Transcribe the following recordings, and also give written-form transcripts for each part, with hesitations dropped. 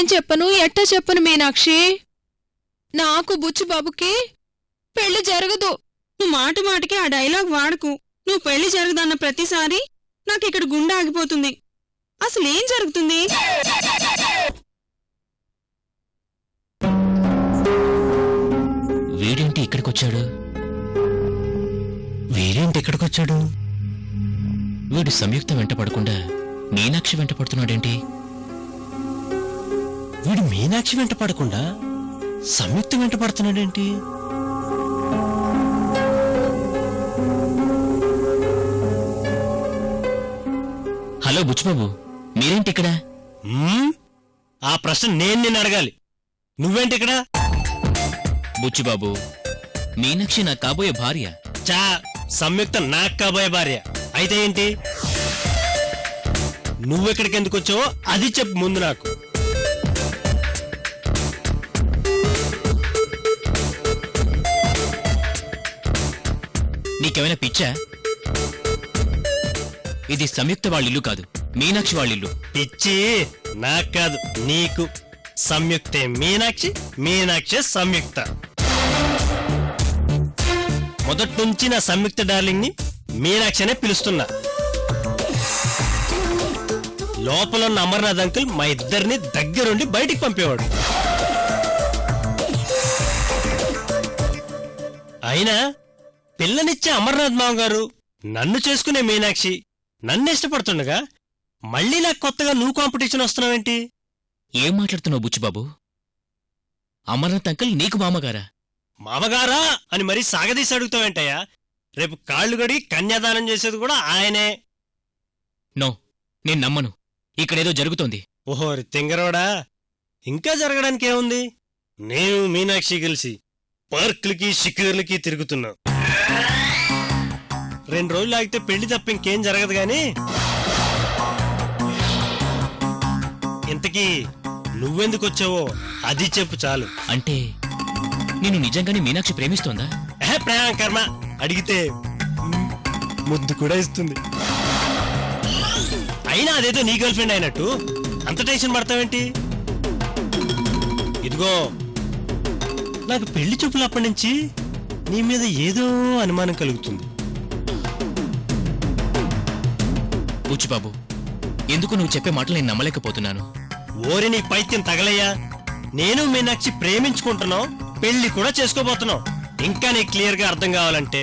ఏం చెప్పను ఎట్టా చెప్పను మీనాక్షి. నాకు బుచ్చిబాబుకి పెళ్లి జరగదు. నువ్వు మాట మాటికి ఆ డైలాగ్ వాడకు. నువ్వు పెళ్లి జరగదన్న ప్రతిసారి నాకిక్కడ గుండె ఆగిపోతుంది. అసలేం జరుగుతుంది? వీడేంటి ఇక్కడికొచ్చాడు? వీడు సంయుక్త వెంట పడకుండా మీనాక్షి వెంట పడుతున్నాడేంటి? వీడు మీనాక్షి వెంట పడకుండా సంయుక్త వెంట పడుతున్నాడేంటి? హలో బుచ్చిబాబు, మీరేంటి ఇక్కడ? ఆ ప్రశ్న నేను నిన్ను అడగాలి. నువ్వేంటి ఇక్కడ? బుచ్చిబాబు, మీనాక్షి నా కాబోయే భార్య. చా, సంయుక్త నాకు కాబోయే భార్య. అయితే ఏంటి? నువ్వెక్కడికి ఎందుకు వచ్చావో అది చెప్పు ముందు నాకు. నీకేమైనా పిచ్చా? ఇది సంయుక్త వాళ్ళిల్లు కాదు, మీనాక్షి వాళ్ళిల్లు. పిచ్చి నాకు కాదు, నీకు. సంయుక్తే మీనాక్షి, మీనాక్షి సంయుక్త. మొదటి నుంచి నా సంయుక్త డార్లింగ్ ని మీనాక్షి అనే పిలుస్తున్నా. లోపల ఉన్న అమర్నాథ్ అంకుల్ మా ఇద్దరిని దగ్గరుండి బయటికి పంపేవాడు. అయినా పిల్లనిచ్చే అమర్నాథ్ మామగారు నన్ను చేసుకునే మీనాక్షి నన్ను ఇష్టపడుతుండగా మళ్ళీ నాకు కొత్తగా నువ్వు కాంపిటీషన్ వస్తున్నావేంటి? ఏం మాట్లాడుతున్నావు బుచ్చిబాబు? అమర్నాథ్ అంకుల్ నీకు మామగారా? మామగారా అని మరీ సాగదీసి అడుగుతావేంటయ్యా? రేపు కాళ్ళు గడిగి కన్యాదానం చేసేది కూడా ఆయనే. నో, నేను నమ్మను. ఇక్కడేదో జరుగుతోంది. ఓహో తింగరోడా, ఇంకా జరగడానికి ఏముంది? నేను మీనాక్షి కలిసి పార్కులకి షికర్లకి తిరుగుతున్నాం. 2 రోజులు ఆగితే పెళ్లి తప్ప ఇంకేం జరగదు గాని. ఇంతకీ నువ్వెందుకు వచ్చావో అది చెప్పు చాలు. అంటే నేను నిజంగానే మీనాక్షి ప్రేమిస్తోందా? ప్రేమ కర్మ, అడిగితే ముద్దు కూడా ఇస్తుంది. అయినా అదేదో నీ గర్ల్ ఫ్రెండ్ అయినట్టు అంత టెన్షన్ పడతావేంటి? ఇదిగో, నాకు పెళ్లి చూపులు అప్పటి నుంచి నీ మీద ఏదో అనుమానం కలుగుతుంది. బుచ్చిబాబు, ఎందుకు నువ్వు చెప్పే మాటలు నేను నమ్మలేకపోతున్నాను. ఓరి నీ పైత్యం తగలయ్యా. నేను మీనాక్షి ప్రేమించుకుంటున్నావు, పెళ్లి కూడా చేసుకోబోతున్నావు. ఇంకా నీకు క్లియర్ గా అర్థం కావాలంటే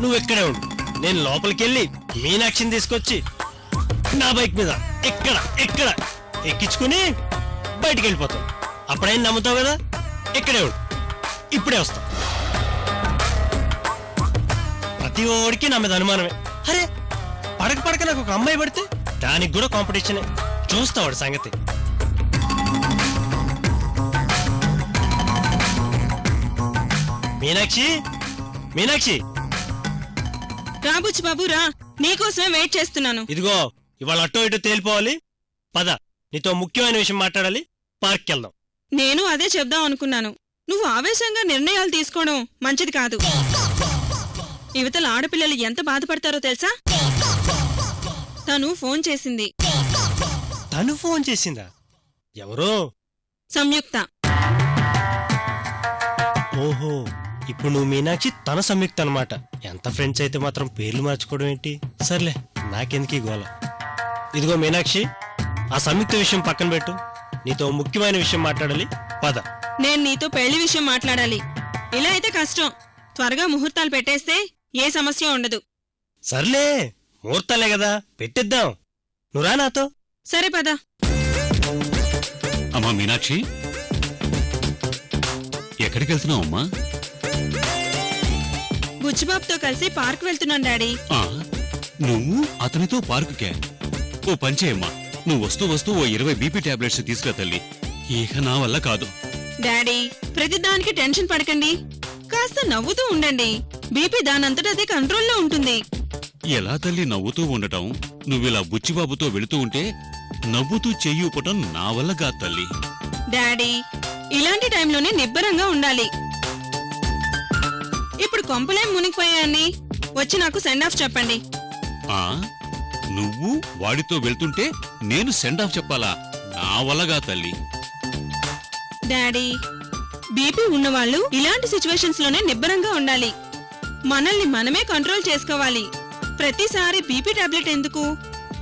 నువ్వు ఎక్కడే ఉండు. నేను లోపలికెళ్ళి మీనాక్షిని తీసుకొచ్చి నా బైక్ మీద ఎక్కడ ఎక్కించుకుని బయటికి వెళ్ళిపోతాను. అప్పుడైనా నమ్ముతావు కదా? ఇక్కడే ఉండు, ఇప్పుడే వస్తా. ప్రతి ఓడికి నా మీద అనుమానమే. అరే పడక నాకు ఒక అమ్మాయి పడితే దానికి కూడా కాంపిటీషనే. చూస్తావాడు సంగతి. మీనాక్షి రా బుచ్చిబాబు రా, నీకోసమే వెయిట్ చేస్తున్నాను. ఇదిగో, ఇవాళ అటో ఇటో తేలిపోవాలి. పద, నీతో ముఖ్యమైన విషయం మాట్లాడాలి. పార్క్కి వెళ్దాం. నేను అదే చెప్దాం అనుకున్నాను. నువ్వు ఆవేశంగా నిర్ణయాలు తీసుకోవడం మంచిది కాదు. యువతల ఆడపిల్లలు ఎంత బాధపడతారో తెలుసా? తను ఫోన్ చేసింది. తను ఫోన్ చేసిందా? ఎవరో? సంయుక్త. ఓహో, ఇప్పుడు నువ్వు మీనాక్షి, తన సంయుక్త అనమాట. ఎంత ఫ్రెండ్స్ అయితే మాత్రం పేర్లు మార్చుకోవడం ఏంటి? సర్లే, నాకెందుకీ గోల. ఇదిగో మీనాక్షి, ఆ సంయుక్త విషయం పక్కన పెట్టు. నీతో ముఖ్యమైన విషయం మాట్లాడాలి. పద. నేను నీతో పెళ్లి విషయం మాట్లాడాలి. ఇలా అయితే కష్టం. త్వరగా ముహూర్తాలు పెట్టేస్తే ఏ సమస్య ఉండదు. సర్లే, ముహూర్తాలే కదా, పెట్టిద్దాం. నువ్వురా నాతో. సరే పద. అమ్మా మీనాక్షి, ఎక్కడికి వెళ్తున్నావు అమ్మా? బుచ్చిబాబుతో కలిసి పార్క్ వెళ్తున్నాను డాడీ. నువ్వు అతనితో పార్కుకే? ఓ పంచేయమ్మా, నువ్వు వస్తూ ఓ 20 బీపీ టాబ్లెట్స్ తీసుకురా తల్లి. ఇక నా వల్ల కాదు. డాడీ, ప్రతిదానికి టెన్షన్ పడకండి. కాస్త నవ్వుతూ ఉండండి. బీపీ దానంతటదే కంట్రోల్లో ఉంటుంది. ఎలా తల్లి నవ్వుతూ ఉండటం? నువ్విలా బుచ్చిబాబుతో వెళుతూ ఉంటే నవ్వుతూ చెయ్యి ఊపటం నా వల్ల కాదు తల్లి. డాడీ, ఇలాంటి టైంలోనే నిబ్బరంగా ఉండాలి. ఇప్పుడు కొంపలేం మునిగిపోయాయని వచ్చి నాకు సెండ్ ఆఫ్ చెప్పండి. నువ్వు వాడితో వెళ్తుంటే నేను సెండ్ ఆఫ్ చెప్పాలా? నా వల్లగా తల్లి. డాడీ, బీపీ ఉన్నవాళ్ళు ఇలాంటి సిచ్యువేషన్స్ లోనే నిబ్బరంగా ఉండాలి. మనల్ని మనమే కంట్రోల్ చేసుకోవాలి. ప్రతిసారి బీపీ టాబ్లెట్ ఎందుకు?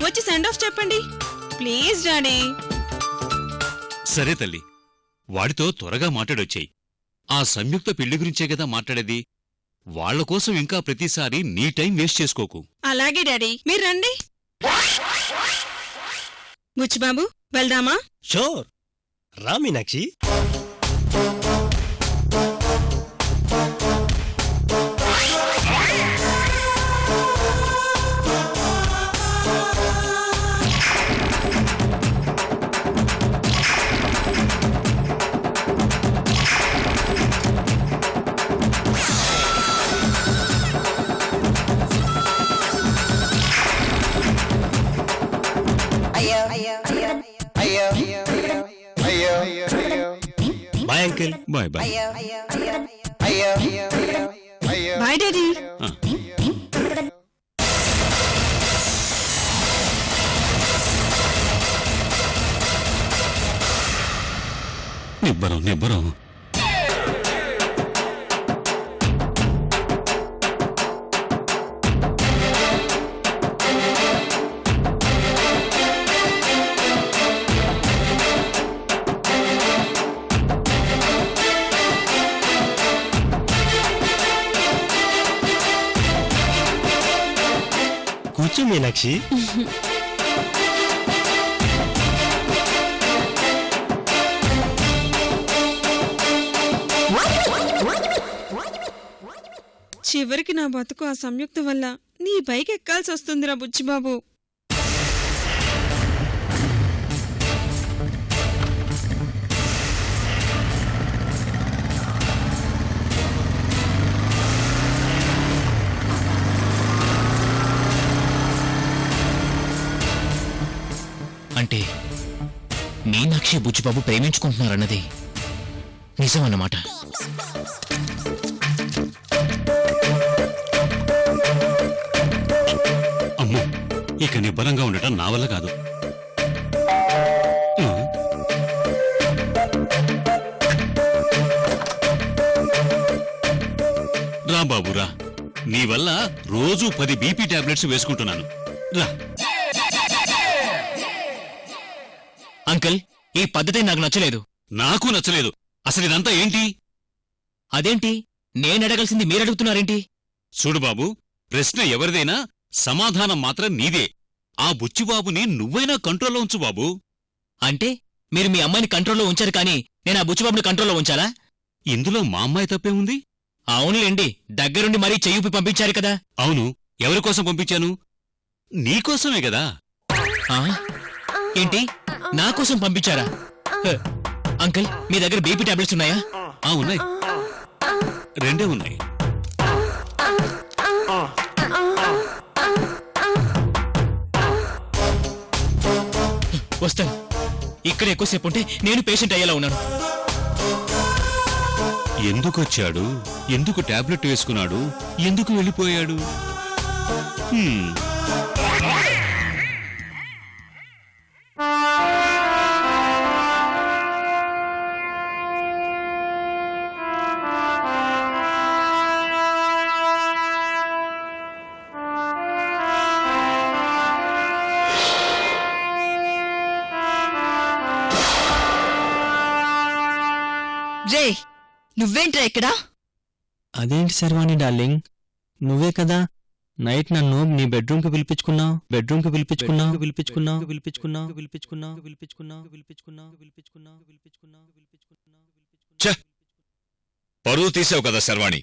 వచ్చి సెండ్ ఆఫ్ చెప్పండి ప్లీజ్ డాడీ. సరే తల్లి, వాడితో త్వరగా మాట్లాడొచ్చాయి. ఆ సంయుక్త పెళ్లి గురించే కదా మాట్లాడేది. వాళ్ల కోసం ఇంకా ప్రతిసారి నీ టైం వేస్ట్ చేసుకోకు. అలాగే డాడీ, మీరు రండి. బుచ్చిబాబు వెళ్దామా? షూర్, రా Meenakshi. Bye uncle. Bye bye. Bye daddy. నిబ్బరం నిబ్బరం. కూర్చో మీనాక్షి. చివరికి నా బతుకు ఆ సంయుక్త వల్ల నీ బైక్ ఎక్కాల్సి వస్తుందిరా బుచ్చిబాబు. అంటే మీనాక్షి బుచ్చిబాబు ప్రేమించుకుంటున్నారన్నది నిజమన్నమాట. అమ్మో, ఇక నిబ్బరంగా ఉండటం నా వల్ల కాదు. రా బాబు రా, నీ వల్ల రోజు 10 బీపీ టాబ్లెట్స్ వేసుకుంటున్నాను. రా. అంకుల్, ఈ పద్ధతి నాకు నచ్చలేదు. నాకు నచ్చలేదు. అసలు ఇదంతా ఏంటి? అదేంటి నేనడగాల్సింది మీరడుగుతున్నారేంటి? చూడు బాబు, ప్రశ్న ఎవరిదైనా సమాధానం మాత్రం నీదే. ఆ బుచ్చిబాబుని నువ్వైనా కంట్రోల్లో ఉంచు బాబు. అంటే మీరు మీ అమ్మాయిని కంట్రోల్లో ఉంచారు కానీ నేను ఆ బుచ్చిబాబుని కంట్రోల్లో ఉంచాలా? ఇందులో మా అమ్మాయి తప్పే ఉంది? అవునులేండి, దగ్గరుండి మరీ చెయ్యూపి పంపించారు కదా. అవును, ఎవరి కోసం పంపించాను? నీకోసమే కదా. ఆ? ఏంటి నా కోసం పంపించారా? హ, అంకుల్, మీ దగ్గర బీపీ టాబ్లెట్స్ ఉన్నాయా? ఉన్నాయి, 2 ఉన్నాయి. వస్తాను. ఇక్కడ ఎక్కువసేపు ఉంటే నేను పేషెంట్ అయ్యేలా ఉన్నాను. ఎందుకొచ్చాడు? ఎందుకు టాబ్లెట్ వేసుకున్నాడు? ఎందుకు వెళ్ళిపోయాడు? రే, నువ్వేంట్రా ఇక్కడ? అదేంటి శర్వాణి డార్లింగ్, నువ్వే కదా నైట్ నన్ను నీ బెడ్రూమ్ కి పిలిపించుకున్నావు. పరువు తీసావు కదా శర్వాణి,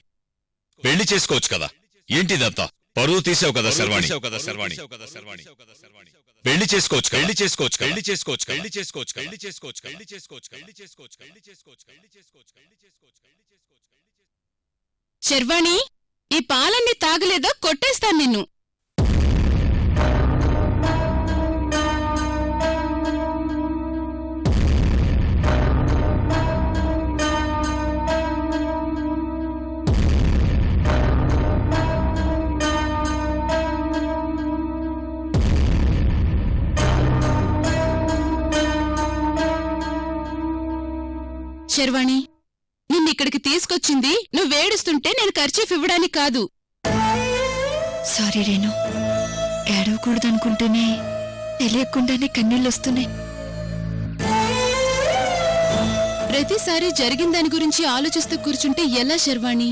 పెళ్లి చేసుకోవచ్చు కదా. ఏంటిదంతా? పరువు తీసావు కదా శర్వాణి, పెళ్లి చేసుకోవచ్చు, శర్వాణి, ఈ పాలన్నీ తాగలేదా కొట్టేస్తాను నిన్ను. శర్వాణి, నిన్నిక్కడికి తీసుకొచ్చింది నువ్వేడుస్తుంటే నేను ఖర్చీఫ్ ఇవ్వడానికి కాదు. సారీ రేణు, ఏడవకూడదనుకుంటూనే తెలియకుండానే కన్నీళ్ళొస్తున్నాయి. ప్రతిసారి జరిగిన దాని గురించి ఆలోచిస్తూ కూర్చుంటే ఎలా శర్వాణి?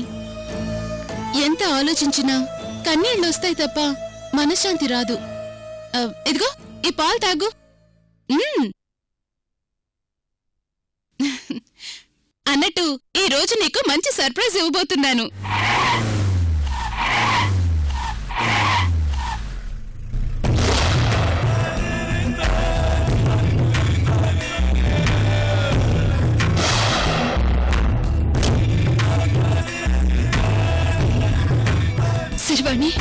ఎంత ఆలోచించినా కన్నీళ్ళొస్తాయి తప్ప మనశ్శాంతి రాదు. ఇదిగో ఈ పాలు తాగు. అన్నట్టు ఈ రోజు నీకు మంచి సర్ప్రైజ్ ఇవ్వబోతున్నాను. శర్వాణి,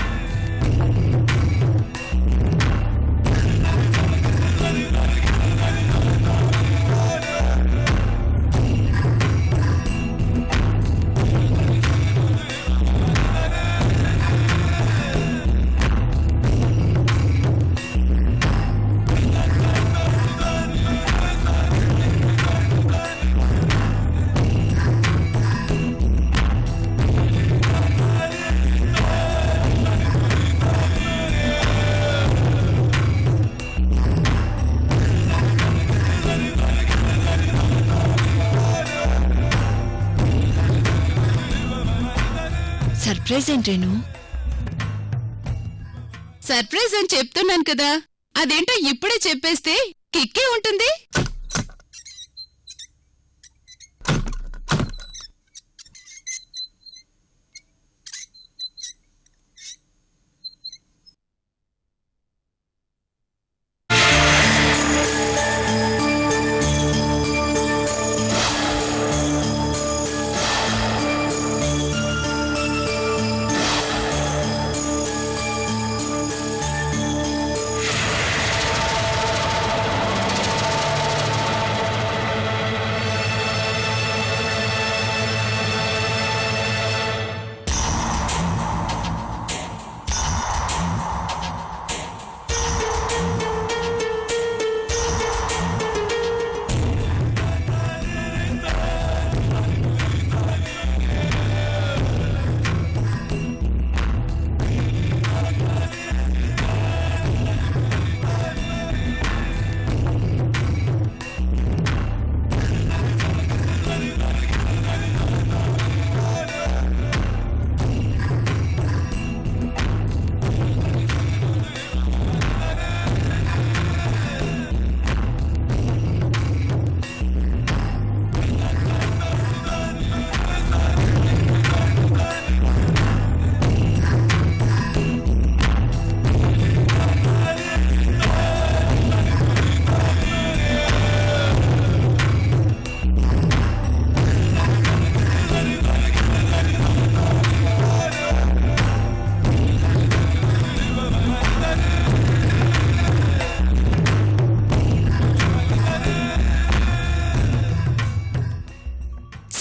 సర్ప్రైజ్ ఏంటేను? సర్ప్రైజ్ అని చెప్తున్నాను కదా, అదేంటో ఇప్పుడే చెప్పేస్తే కిక్కే ఉంటుంది.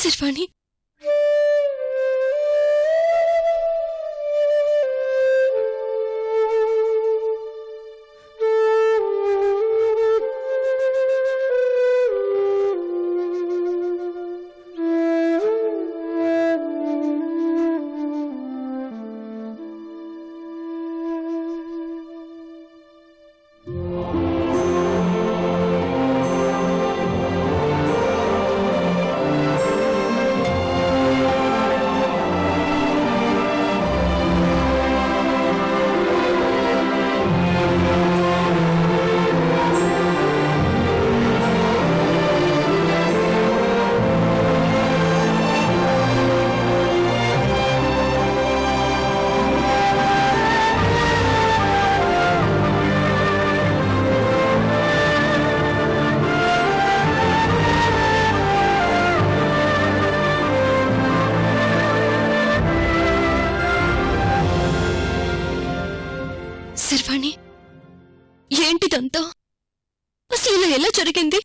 శర్వాణి, శర్వాణి, ఏంటిదంతా? అసలు ఇలా ఎలా జరిగింది?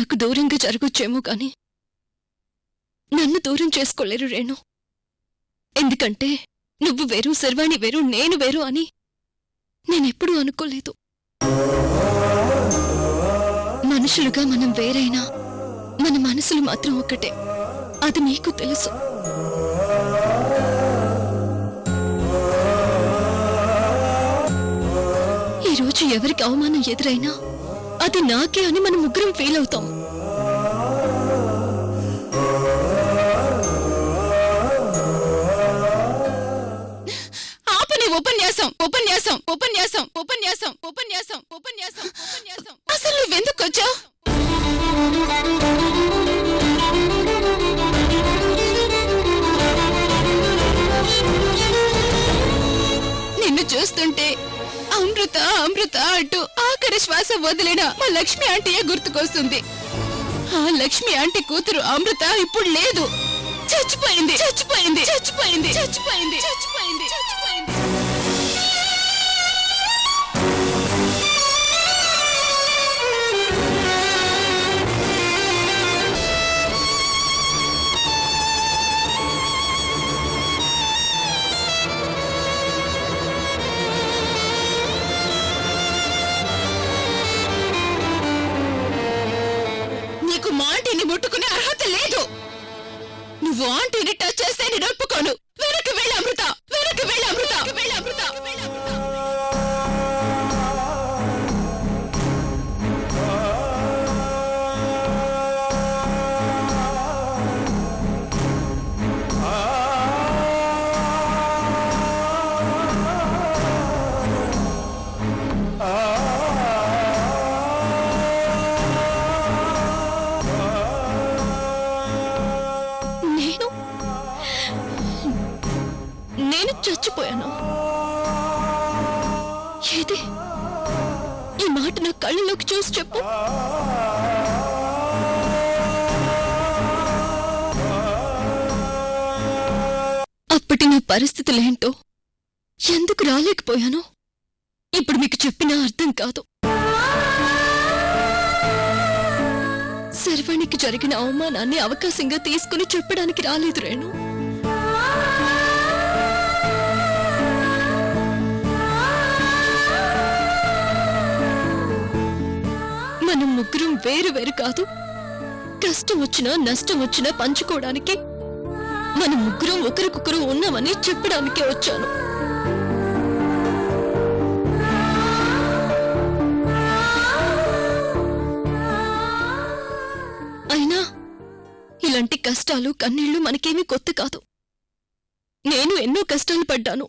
నాకు దూరంగా జరగొచ్చేమో కాని నన్ను దూరం చేసుకోలేరు రేణు. ఎందుకంటే నువ్వు వేరు, శర్వాణి వేరు, నేను వేరు అని నేనెప్పుడూ అనుకోలేదు. మనుషులుగా మనం వేరైనా మన మనసులు మాత్రం ఒకటే. అది నీకు తెలుసు. ఈరోజు ఎవరికి అవమానం ఎదురైనా అది నాకే అని మనం ముగ్గురం ఫీల్ అవుతాం. ఆపని ఉపన్యాసం ఉపన్యాసం ఉపన్యాసం ఉపన్యాసం ఉపన్యాసం ఉపన్యాసం ఉపన్యాసం. అసలు నువ్వెందుకు వచ్చావు? నిన్ను చూస్తుంటే అమృత అమృత అంటూ ఆఖరి శ్వాస వదిలిన మా లక్ష్మి ఆంటీయే గుర్తుకొస్తుంది. ఆ లక్ష్మి ఆంటీ కూతురు అమృత ఇప్పుడు లేదు, చచ్చిపోయింది చచ్చిపోయింది చచ్చిపోయింది చచ్చిపోయింది చచ్చిపోయింది చచ్చిపోయింది. నీకు మా ఆంటీని ముట్టుకునే అర్హత లేదు. నువ్వు ఆంటీని టచ్ చేస్తే నేను ఒప్పుకోను. వెనక్కి వెళ్ళి అమృత, వెనక్కి వెళ్ళి అమృత, వెళ్ళి అమృత, వెళ్ళి అమృత. నేను చచ్చిపోయాను. ఏది ఈ మాట నా కళ్ళలోకి చూసి చెప్పు. అప్పటి నా పరిస్థితులేంటో, ఎందుకు రాలేకపోయానో ఇప్పుడు మీకు చెప్పినా అర్థం కాదు. శర్వాణికి జరిగిన అవమానాన్ని అవకాశంగా తీసుకుని చెప్పడానికి రాలేదు రేణు. మనం ముగ్గురం వేరు వేరు కాదు. కష్టం వచ్చినా నష్టం వచ్చినా పంచుకోవడానికి మనం ముగ్గురం ఒకరికొకరు ఉన్నామని చెప్పడానికే వచ్చాను. అయినా ఇలాంటి కష్టాలు కన్నీళ్లు మనకేమీ కొత్త కాదు. నేను ఎన్నో కష్టాలు పడ్డాను.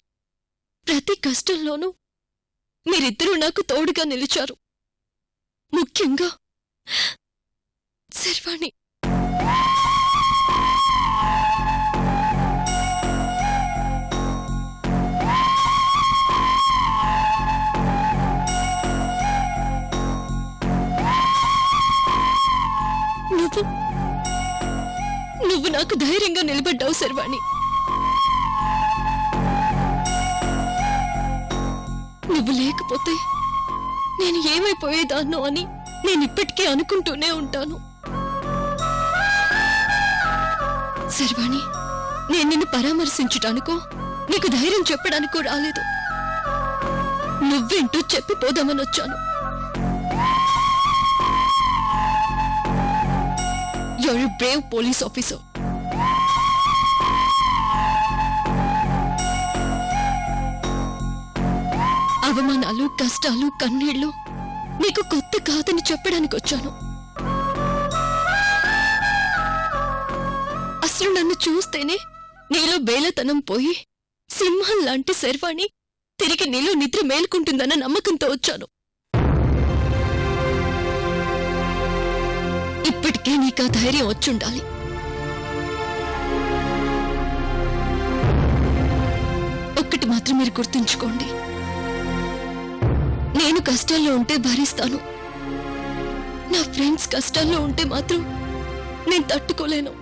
ప్రతి కష్టంలోనూ మీరిద్దరూ నాకు తోడుగా నిలిచారు. ముఖ్యంగా శర్వాణి. నువ్వు నాకు ధైర్యంగా నిలబడ్డావు శర్వాణి. నువ్వు లేకపోతే నేను ఏమైపోయేదాన్నో అని నేనిప్పటికీ అనుకుంటూనే ఉంటాను. శర్వాణి, నేను నిన్ను పరామర్శించటానికో నీకు ధైర్యం చెప్పడానికో రాలేదు. నువ్వేంటో చెప్పిపోదామని వచ్చాను. You're a brave police officer. అవమానాలు, కష్టాలు, కన్నీళ్లు నీకు కొత్త కాదని చెప్పడానికి వచ్చాను. అసలు నన్ను చూస్తేనే నీలో బేలతనం పోయి సింహం లాంటి శర్వాణి తిరిగి నీలో నిద్ర మేల్కుంటుందన్న నమ్మకంతో వచ్చాను. ఇప్పటికే నీకు ఆ ధైర్యం వచ్చుండాలి. ఒక్కటి మాత్రం మీరు గుర్తుంచుకోండి, నేను కష్టాల్లో ఉంటే భరిస్తాను. నా ఫ్రెండ్స్ కష్టాల్లో ఉంటే మాత్రం నేను తట్టుకోలేను.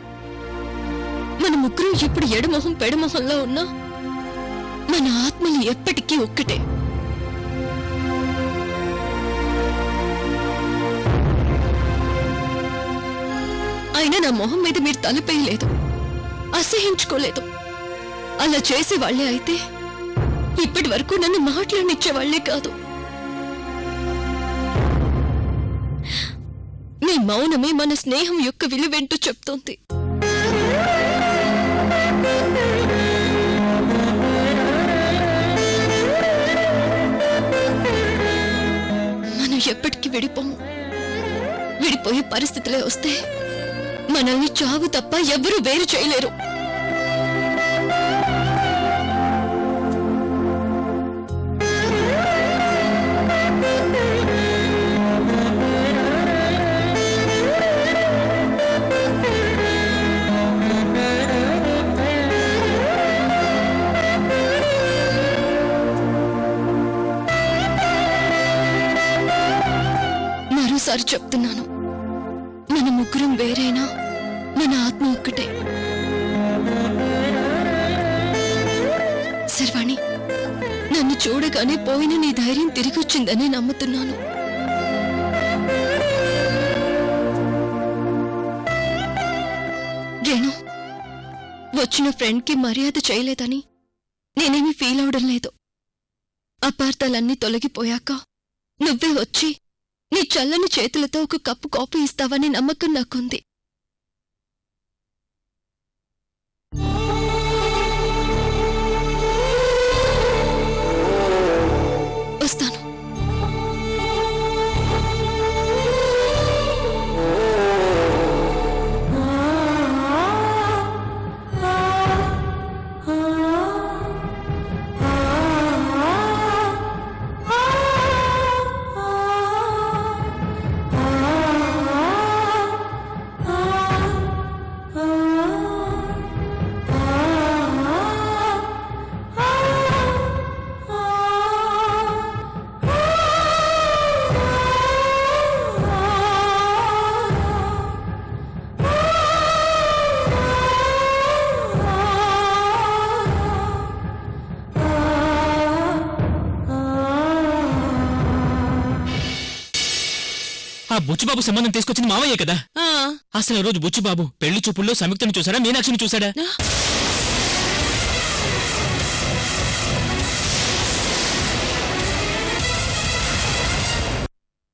మన ముగ్గురు ఇప్పుడు ఎడమొహం పెడమొహంలో ఉన్నా మన ఆత్మలు ఎప్పటికీ ఒక్కటే. అయినా నా మొహం మీద మీరు తలపేయలేదు, అసహించుకోలేదు. అలా చేసేవాళ్లే అయితే ఇప్పటి వరకు నన్ను మాట్లాడనిచ్చేవాళ్లే కాదు. మీ మౌనమే మన స్నేహం యొక్క విలువేంటో చెప్తోంది. మనం ఎప్పటికీ విడిపోము. విడిపోయే పరిస్థితులే వస్తే మనల్ని చావు తప్ప ఎవ్వరూ వేరు చేయలేరు. మరోసారి చెప్తున్నాను, మన ముగ్గురం వేరైనా మన ఆత్మ ఒక్కటే. శర్వాణి, నన్ను చూడగానే పోయిన నీ ధైర్యం తిరిగొచ్చిందని నమ్ముతున్నాను. రేణు, వచ్చిన ఫ్రెండ్కి మర్యాద చేయలేదని నేనేమీ ఫీల్ అవడం లేదు. అపార్థాలన్నీ తొలగిపోయాక నువ్వే వచ్చి నీ చల్లని చేతులతో ఒక కప్పు కాఫీ ఇస్తావని నమ్మకం నాకుంది. వస్తాను. ఆ బుచ్చిబాబు సంబంధం తీసుకొచ్చింది మావయ్యే కదా. ఆ, అసలు ఆ రోజు బుచ్చిబాబు పెళ్లి చూపుల్లో సంయుక్తని చూసాడా, మీనాక్షిని చూసాడా?